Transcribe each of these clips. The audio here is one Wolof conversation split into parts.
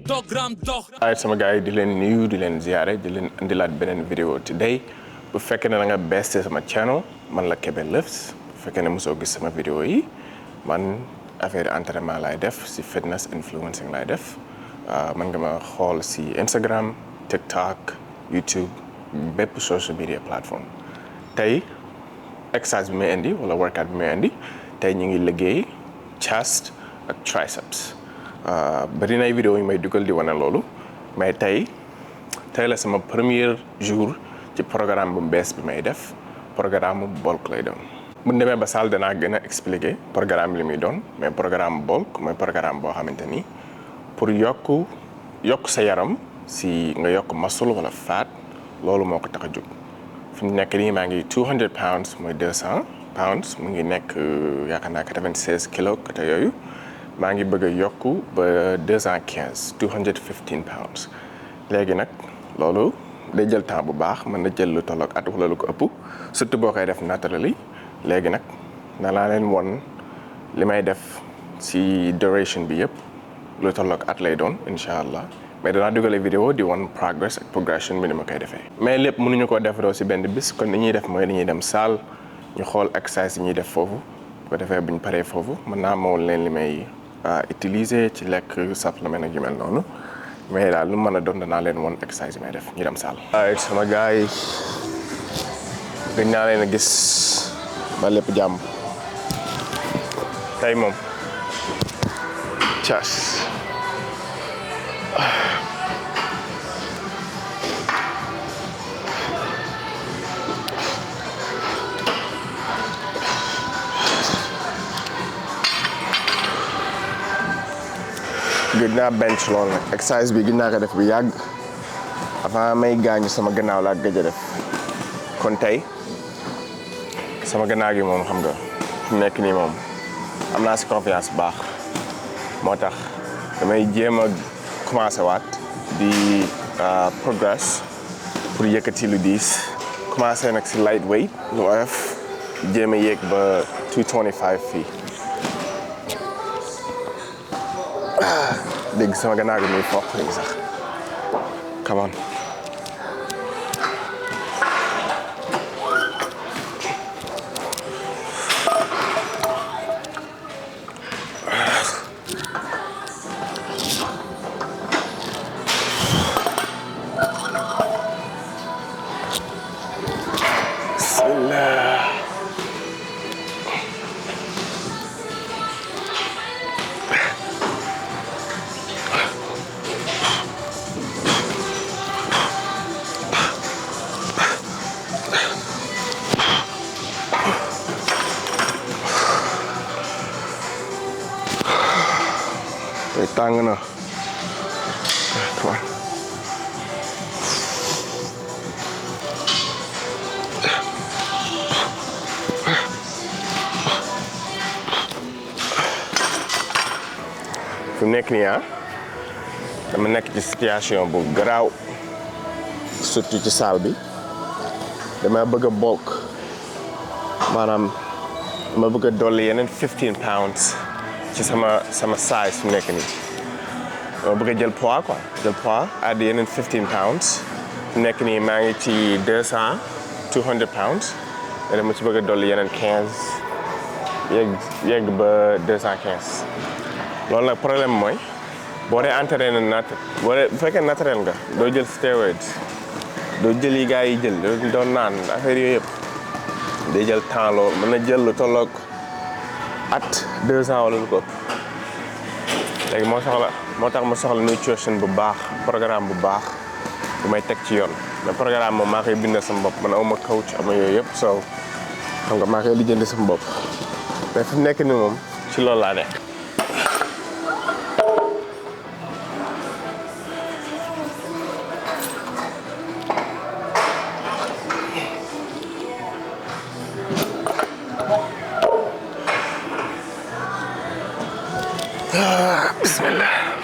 Alright sama gars yi di leen nuyu di leen ziare di leen indilaat beneen vidéo today bu fekkee ne da nga bees sama channel man la Kebe Lifts bu fekkee ne mosoo gis sama vidéo yi man affaire entraînement laay def si fitness influencing laay def man nga ma xool si Instagram TikTok YouTube bépp social media platform tey exercise bi may indi wala workout bi may indi tey ñu ngi liggéey chest ak triceps bari nay vidéo yi may dugal di wane loolu mais tey la sama premier jour ci programme bu bees bi may def programme bulk lay doon. bu demee ba salle danaa gën a expliquer programme li muy doon mais programme bulk mooy programme boo xamante ni pour yokk sa yaram si nga yokk muscle wala fat loolu moo ko tax a jóg. fi mu nekk nii maa ngi 200 pounds mooy 200 pounds mu ngi nekk yaakaar naa 96 kilos côté yooyu. maa ngi bëgg a yokku ba 215 pounds léegi nag loolu day jël temps bu baax mën na jël lu tolloog at wala lu ko ëpp surtout boo koy def naturally léegi nag danaa leen won li may def si duration bi yëpp lu tolloog at lay doon incha allah mais danaa dugale vidéo di won progress ak progression bi ni ma koy defee. mais lépp mënuñu ko defandoo si benn bis kon li ñuy def mooy dañuy dem salle ñu xool exercice yi ñuy def foofu bu ko defee bu ñu paree foofu mën naa mawul leen li may utiliser ci lekk supplément ak yu mel noonu mais daal lu mën a doon danaa leen woon exercice yi may def ñu dem salle. waaye sama gars yi gëj naa leen a gis ba lépp jàmm tey moom cas gëj naa bench lool nag exercice bi gëj naa ko def bu yàgg avant may gaañu sama gannaaw laa gëj a def kon tey sama gannaaw gi moom xam nga fi mu nekk nii moom am naa si confiance bu baax moo tax damay jéem a commencé waat di progress pour yëkkati lu diis commencé nag si light weight lu oyof jéem a yéeg ba 225 fii. dégg sama gannaaw gi muy foq léegi sax come on tàng na fi mu nekk nii dama nekk ci situation bu garaaw surtout ci salle bi dama bëgg a bulk maanaam dama bëgg a dolli yeneen 15 pounds ci sama size fi mu nekk nii dama bëgg a jël poids quoi jël poids add yeneen 15 pounds fi mu nekk nii maa ngi ci 200 pounds te dama ci bëgg a dolli yeneen 15 yegg ba 215 loolu nag problème mooy boo dee entraîné bu fekkee naturel nga doo jël stéroïdes doo jël yi gars yi jël doo naan affaire yooyu yëpp day jël temps loolu mën na jël lu tolloog at 2 ans wala lu ko léegi moo tax ma soxla nutrition bu baax programme bu baax bu may teg ci yoon mais programme moom maa koy bindal sama bopp man awma coach ama yooyu yëpp soo xam nga maa koy lijjanti sama bopp mais fi mu nekk ni moom ci loolu laa nekk. Bismillah.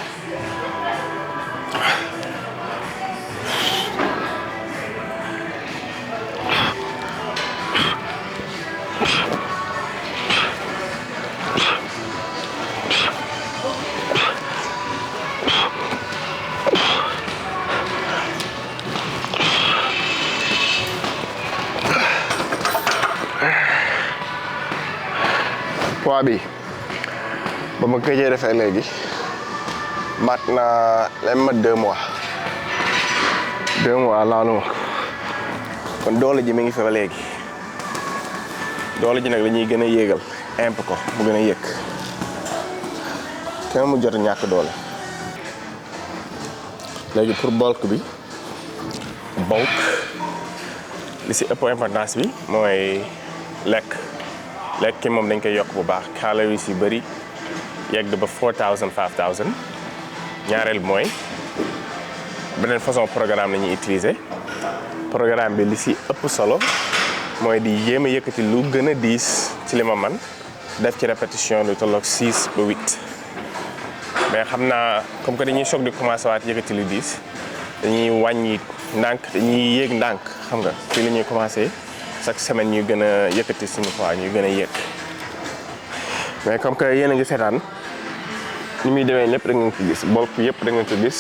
poids bi ba ma gëjee defee léegi mat na lay mat 2 mois 2 mois laalu ma kon doole ji mi ngi fi ba léegi doole ji nag la ñuy gën a yéegal imp ko mu gën a yëg kenn mu jot a ñàkk doole léegi pour bulk bi bulk li si ëpp importance bi mooy lekk ki moom dañ koy yokk bu baax calories yu bëri yegg ba 4000 5000 ñaareel mooy beneen façon programme la ñuy utiliser programme bi li si ëpp solo mooy di yéem a yëkkati lu gën a diis ci li ma man def ci répétition lu tolloog 6 ba 8 mais xam naa comme que dañuy soog di commencer waat yëkkati lu diis dañuy wàññi ndànk dañuy yéeg ndànk xam nga fii la ñuy commencer chaque semaine ñuy gën a yëkkati suñu poids ñuy gën a yéeg mais comme que yéen a ngi seetaan ni muy demee lépp da ngeen ko gis bulk yëpp da ngeen ko gis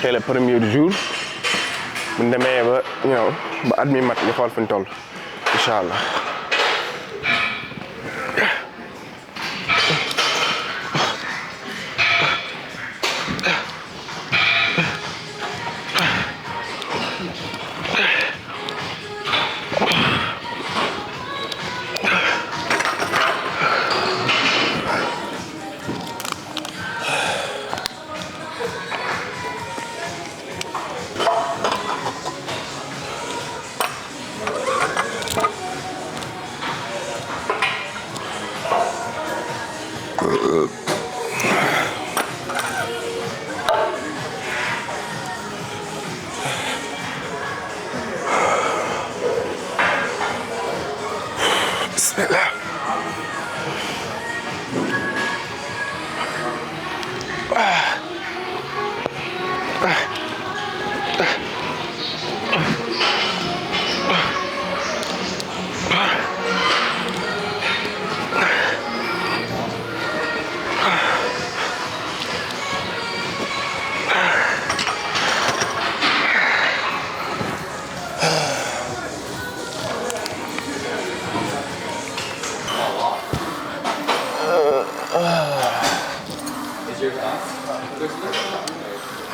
tey le premier jour bu ñu demee ba ba at mi mat ñu xool fu ñu toll incha allah.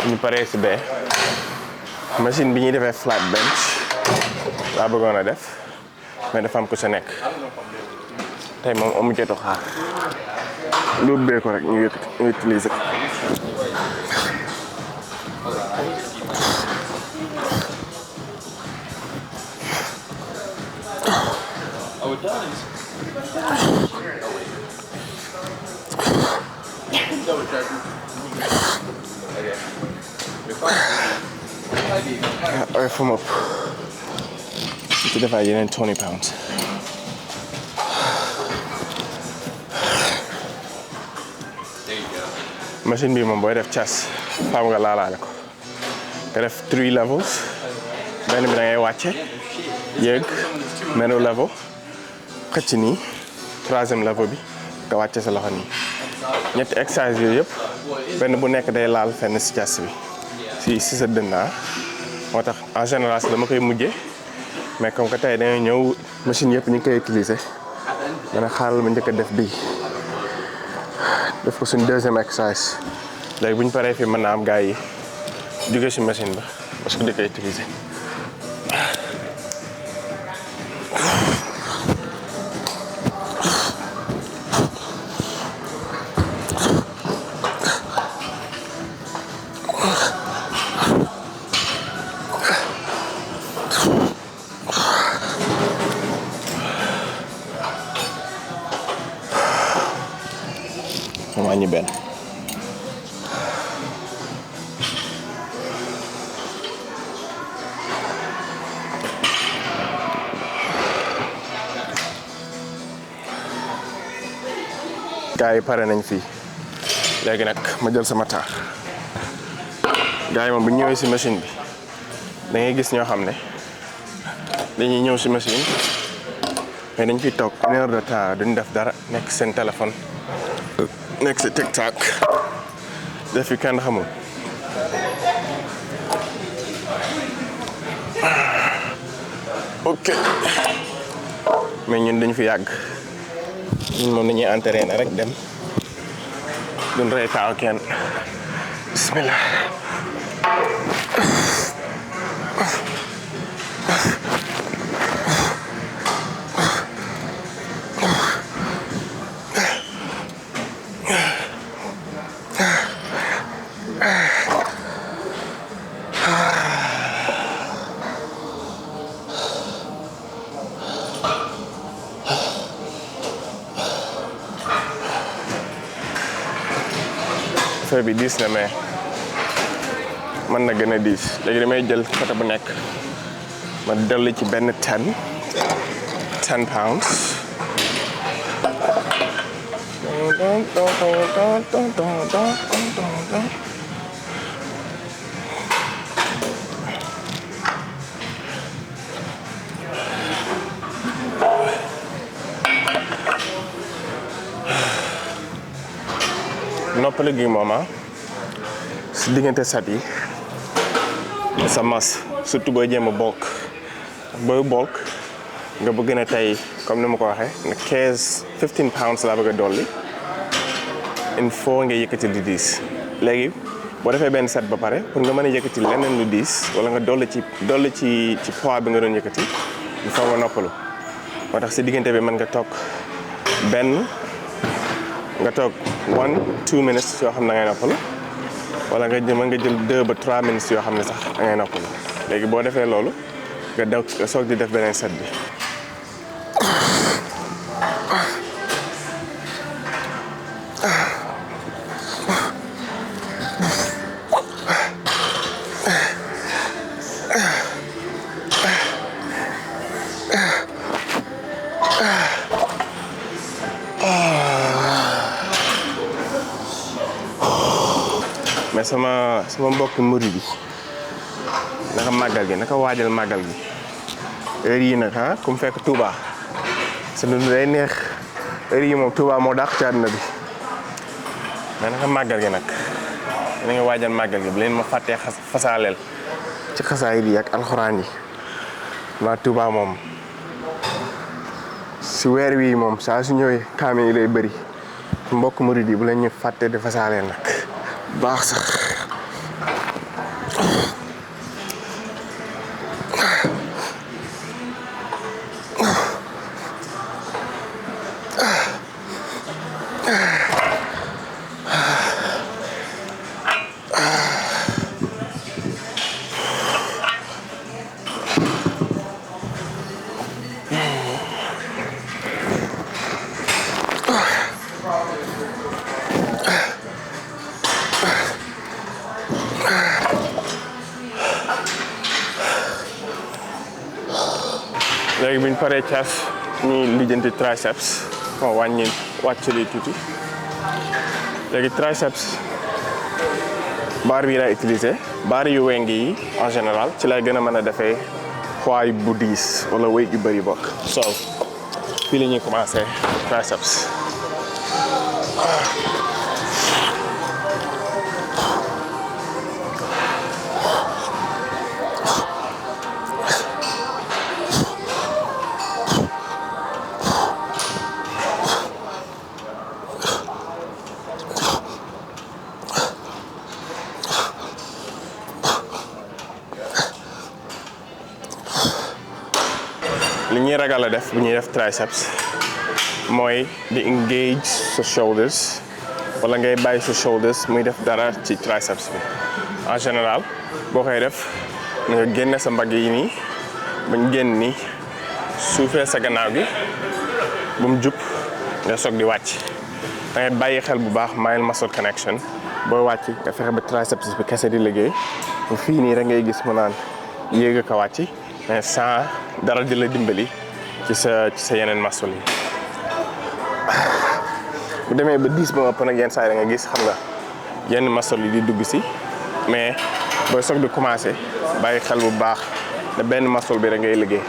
ñu paree si bee machine bi ñuy defee flat bench laa bëggoon a def mais dafa am ku sa nekk tey moom amu jotu xaar lu bee ko rek ñu utiliser ko. From up ci defaat yeneen 20 pounds machine bi moom booy def chest faaw nga laalaale ko nga def 3 levels benn bi da ngay wàcce yéeg middle level xëcc nii 3e level bi nga wàcce sa loxo nii ñetti exercice yooyu yëpp benn bu nekk day laal fenn si chest bi si sa dënn moo tax en général dama koy mujjee mais comme que tey dañoo ñëw machine yëpp ñu ngi koy utiliser ma ne xaaral ma njëkk a def bii def ko suñ 2e exercice léegi bu ñu paree fii mën naa am gars yi jóge si machine ba parce que di koy utiliser. wàññi benn gars yi pare nañ fii léegi nag ma jël sama temps gars yi moom bu ñu ñëwee si machine bi da ngay gis ñoo xam ne dañuy ñëw si machine mais dañ fiy toog 1 heure de temps duñ def dara nekk seen téléphone nekk si TikTok def fi kenn xamul ok mais ñun dañ fi yàgg ñun moom dañuy entraîner rek dem duñ rey taaw kenn bismillah. affaire bi diis na mais mën na gën a diis léegi damay jël côté bu nekk ma dolli ci benn 10 pounds. noppale gi moom si diggante sat yi sa masse surtout booy jéem a bulk booy bulk nga bëgg na tey comme ni ma ko waxee ne 15 pounds laa bëgg a dolli il faut nga yëkkati di diis léegi boo defee benn set ba pare pour nga mën a yëkkati leneen lu diis wala nga dolli ci poids bi nga doon yëkkati il faut nga noppalu moo tax si diggante bi mën nga toog nga toog 1-2 minutes yoo xam ne da ngay noppalu wala nga jël 2 ba 3 minutes yoo xam ne sax da ngay noppalu léegi boo defee loolu nga soog di def beneen set bi. mais sama mbokk murid yi naka màggal gi naka waajal màggal gi heure yi nag ku mu fekk Touba sa dund day neex heure yi moom Touba moo dàq ci àdduna bi mais naka màggal gi nag da nga waajal màggal gi bu leen ma fàttee fasaaleel ci xasaay yi ak alxuraan yi waa Touba moom si weer wi moom saa su ñëwee kaame yi lay bëri mbokk murid yi bu leen ñu fàttee di fasaaleel nag baax sax léegi bi ñu paree caas ñuy lijjanti triceps moo wàcc li tuuti léegi triceps barre bi lay utiliser barre yu weng yi en général ci lay gën a mën a defee poids bu diis wala weight yu bëri bokk so fii la ñuy commencé triceps. li ñuy ragal a def bu ñuy def triceps mooy di engage sa shoulders wala ngay bàyyi sa shoulders muy def dara ci triceps bi en général boo koy def nga génne sa mbagg yi nii bañ génn nii suufee sa gannaaw gi bu mu jub nga soog di wàcc da ngay bàyyi xel bu baax mind muscle connection booy wàcc nga fexe ba triceps bi kese di liggéey bu fii nii rek ngay gis mu naan yéeg a wàcc mais sans dara di la dimbali ci sa yeneen muscle yi bu demee ba 10 ba ëpp nag yenn saa yi da nga gis xam nga yenn muscle yi di dugg si mais booy soog di commencé bàyyi xel bu baax ne benn muscle bi rek ngay liggéey.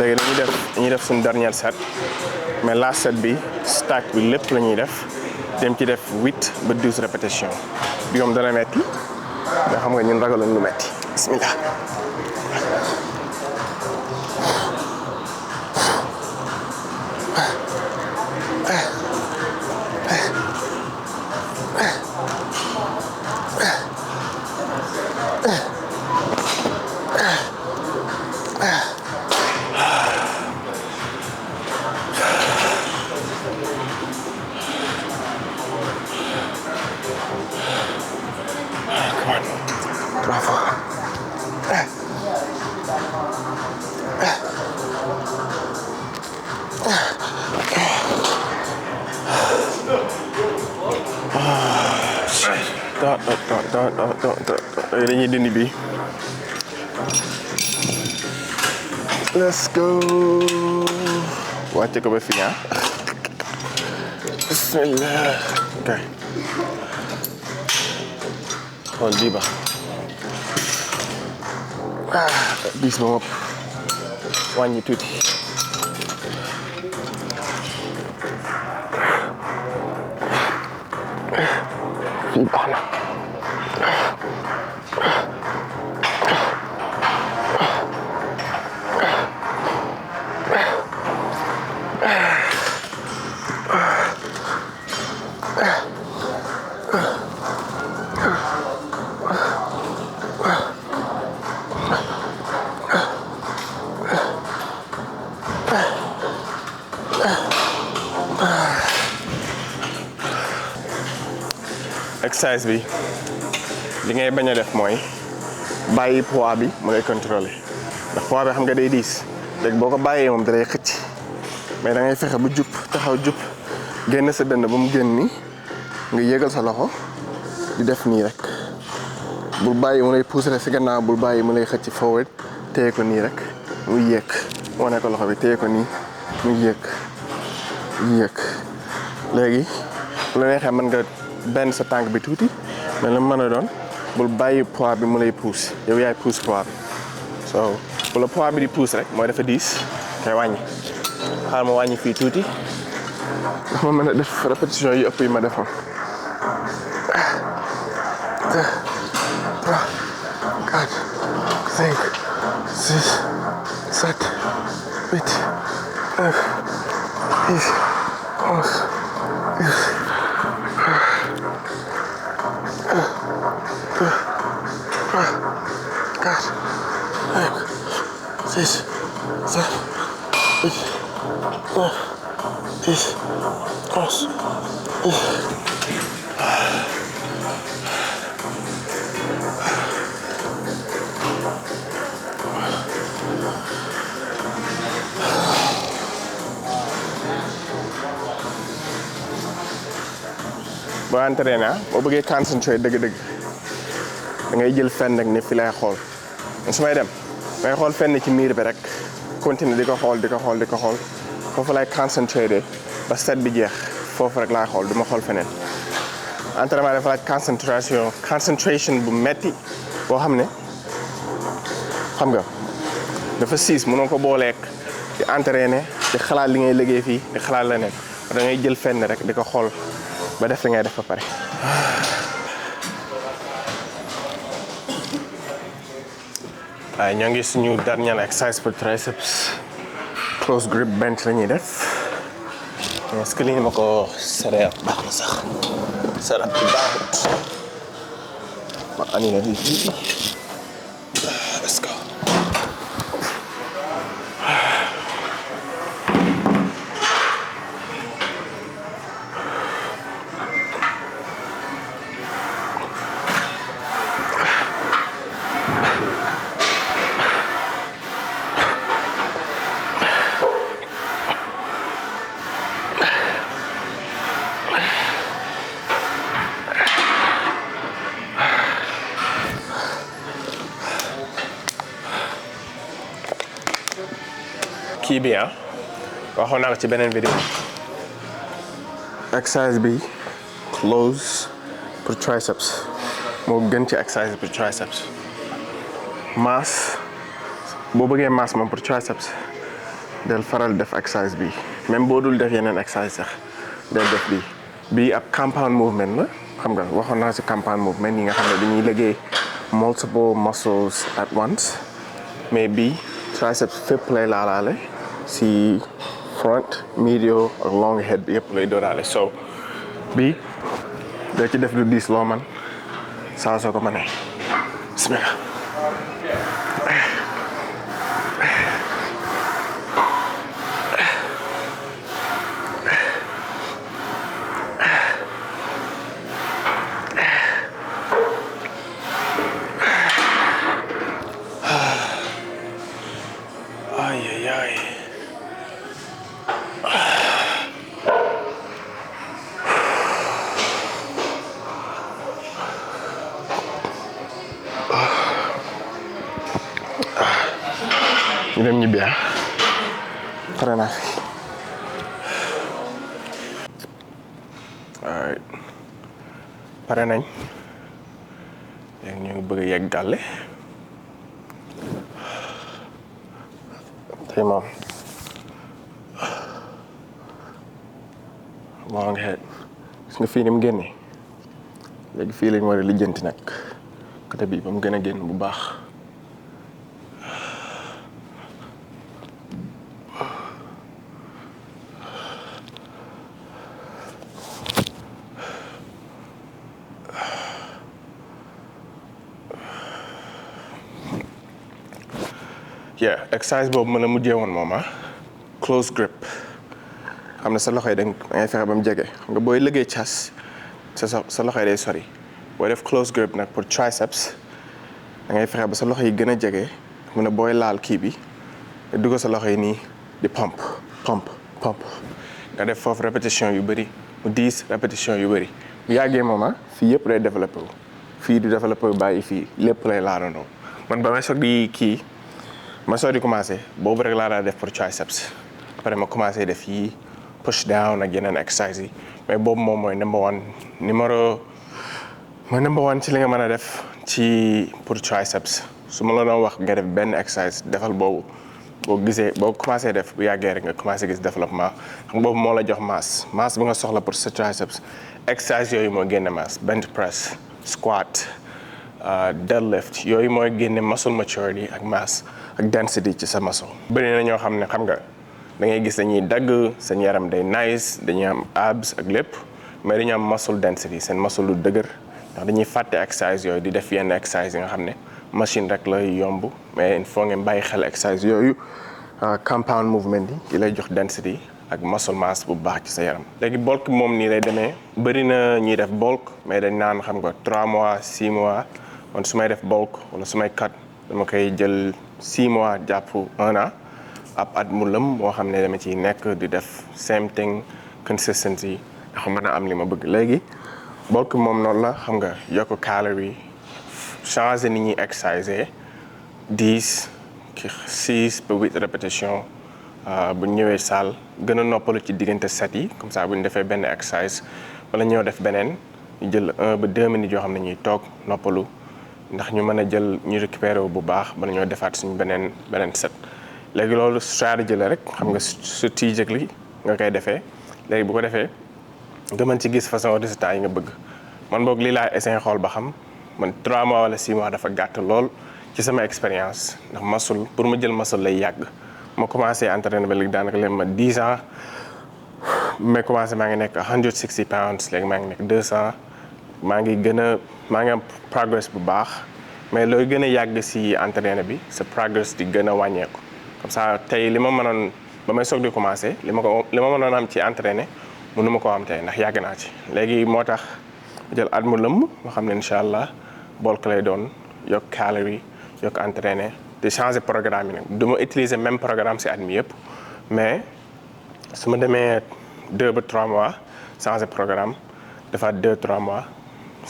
léegi dañuy def suñu dernier set mais last set bi stack bi lépp la ñuy def dem ci def 8 ba 12 répétitions bi moom dana metti nga xam nga ñun ragaloon lu metti bismillah. Bravo. Dañuy dindi bi. Let's go. Wàcce ko ba fii. Bismillah. Okay. Xool bii ba. Bis ba mopp. Wàññi tuuti. Fii baax na. Exercice bi li ngay bañ a def mooy bàyyi poids bi mu lay contrôler ndax poids bi xam nga day diis léegi boo ko bàyyee moom da lay xëcc mais da ngay fexe ba jub taxaw jub génn sa dënn ba mu génn nii nga yéegal sa loxo di def nii rek bul bàyyi mu lay pousser si gannaaw bul bàyyi mu lay xëcc forward téye ko nii rek muy yéeg wane ko loxo bi téye ko nii muy yéeg léegi bu la neexee mën nga benn sa tànk bi tuuti mais la mën a doon bul bàyyi poids bi mu lay pousse yow yaay pousse poids bi so bu la poids bi di pousse rek mooy dafa diis kay wàññi xaar ma wàññi fii tuuti ndax ma mën a def répétition yi ëpp yi ma defoon 2 3 4 5 6 7 8 9 10 11 4, 5, 6, 7, 8, 9, 10, 11, 12. Boo entraîné boo bëggee concentré dëgg-dëgg da ngay jël fenn rek ne fi lay xool su may dem may xool fenn ci miir bi rek continuer di ko xool foofu lay concentré ba set bi jeex foofu rek laay xool du ma xool feneen. entraînement dafa laaj concentration bu metti boo xam ne xam nga dafa siis mënoo ko booleek di entraîner di xalaat li ngay liggéey fii di xalaat leneen da ngay jël fenn rek di ko xool ba def li ngay def ba pare. waaye ñoo ngi suñu dernier exercice pour triceps close grip bench la ñuy def est-ce que li ñu ma ko seree baax na sax seree bi baaxut ma annulé lii let's go. kii bi waxoon naa ko ci beneen vidéo exercice bi close pour triceps moo gën ci exercice pour triceps masse boo bëggee masse moom pour triceps del faral def exercise bi même boo dul def yeneen exercise sax del def bii ab compound movement la xam nga waxoon naa ci compound movement yi nga xam ne dañuy liggéey multiple muscles at once mais bii triceps fépp lay laalaale ci front medial ak long head bi yëpp lay dooraale so bii da ci def lu diis loo man saa soo ko mënee bismillah ñu dem ñibbi pare naa fi alright pare nañ léegi ñu ngi bëgg a yegg gàlle tey moom moo ngi xeet gis nga fii ni mu génnee léegi fii lañ war a lijjanti nag côté bii ba mu gën a génn bu baax exercice boobu ma la mujjee woon moom close grip xam ne sa loxo yi da ngay fexe ba mu jege xam nga booy liggéey chest sa loxo yi day sori booy def close grip nag pour triceps da ngay fexe ba sa loxo yi gën a jege mu ne booy laal kii bi nga dugg sa loxo yi nii di pump nga def foofu répétition yu bëri mu 10 répétition yu bëri bu yàggee moom fii yëpp lay développé wu fii du développé wu bàyyi fii lépp lay laalandoo man ba may soog di kii ma soo di commencé boobu rek laa daa def pour triceps après ma commencé def yii push down ak yeneen exercice yi mais boobu moom mooy number one ci li nga mën a def ci pour triceps su ma la doon wax nga def benn exercice defal boobu boo gisee boo commencé def bu yàggee rek nga commencé gis développement xam boobu moo la jox masse bi nga soxla pour sa triceps exercice yooyu moo génne masse bench press squat deadlift yooyu mooy génne muscle maturity ak masse ak density ci sa muscle. bëri na ñoo xam ne xam nga da ngay gis dañuy dagg seen yaram day nice dañuy am abs ak lépp mais dañuy am muscle density seen muscle lu dëgër ndax dañuy fàtte exercice yooyu di def yenn exercice yi nga xam ne machine rek lay yomb mais il faut ngeen bàyyi xel exercice yooyu compound movement yi lay jox density ak muscle mass bu baax ci sa yaram. léegi bulk moom nii lay demee bëri na ñuy def bulk mais dañ naan xam nga 3 mois 6 mois man su may def bulk wala su may cut dama koy jël 6 mois jàpp 1 an ab at mu lëm moo xam ne dama ciy nekk di def same thing consistency ndax mën a am li ma bëgg. léegi bulk moom noonu la xam nga yokk calorie changer ni ñuy exerciser 10 6 ba 8 répétitions bu ñu ñëwee salle gën a noppalu ci diggante set yi comme ça bu ñu defee benn exercice wala ñëw def beneen ñu jël 1 ba 2 minutes yoo xam ne ñuy toog noppalu ndax ñu mën a jël ñu récupérer wu bu baax bala ñoo defaat suñu beneen set. léegi loolu stratégie la rek xam nga strategically nga koy defee léegi bu ko defee nga mën ci gis façon résultat yi nga bëgg man boog lii laa essayé xool ba xam man 3 mois wala 6 mois dafa gàtt lool ci sama expérience ndax muscle pour ma jël muscle lay yàgg ma commencé entraîner ba léegi daanaka leen ma 10 ans mais commencé maa ngi nekk 160 pounds léegi maa ngi nekk 200 maa ngi am progress bu baax mais looy gën a yàgg si entraîner bi sa progress di gën a wàññeeku comme ça tey li ma mënoon ba may soog di commencé li ma mënoon am ci entraîner mënu ma koo am tey ndax yàgg naa ci. léegi moo tax jël at mu lëmm moo xam ne incha allah bulk lay doon yokk calorie yokk entraîner di changer programme yi nag du ma utiliser même programme si at mi yëpp mais su ma demee 2 ba 3 mois changer programme defaat 2-3 mois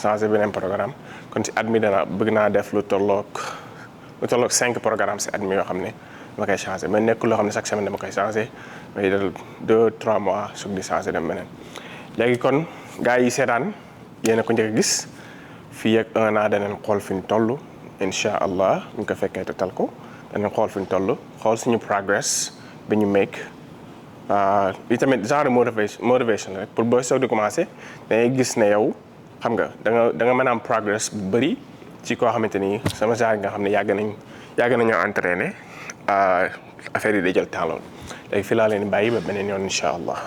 changer beneen programme kon si at mi dana bëgg naa def lu tolloog 5 programme si at mi yoo xam ne dama koy changer mais nekkul loo xam ne chaque semaine dama koy changer mais dal 2-3 mois soog di changer dem beneen. léegi kon gars yi seetaan yéen a ko njëkk a gis fii ak 1 an danañ xool fi ñu toll incha allah ñu ko fekkee te tal ko danañ xool fi ñu toll xool suñu progress bi ñu make li tamit genre motivation rek pour booy soog di commencer da ngay gis ne yow xam nga da nga mën a am progress bu bëri ci koo xamante ni sama genre nga xam ne yàgg nañoo entraîner affaire yi day jël temps lool léegi fii laa leen bàyyi ba beneen yoon incha allah.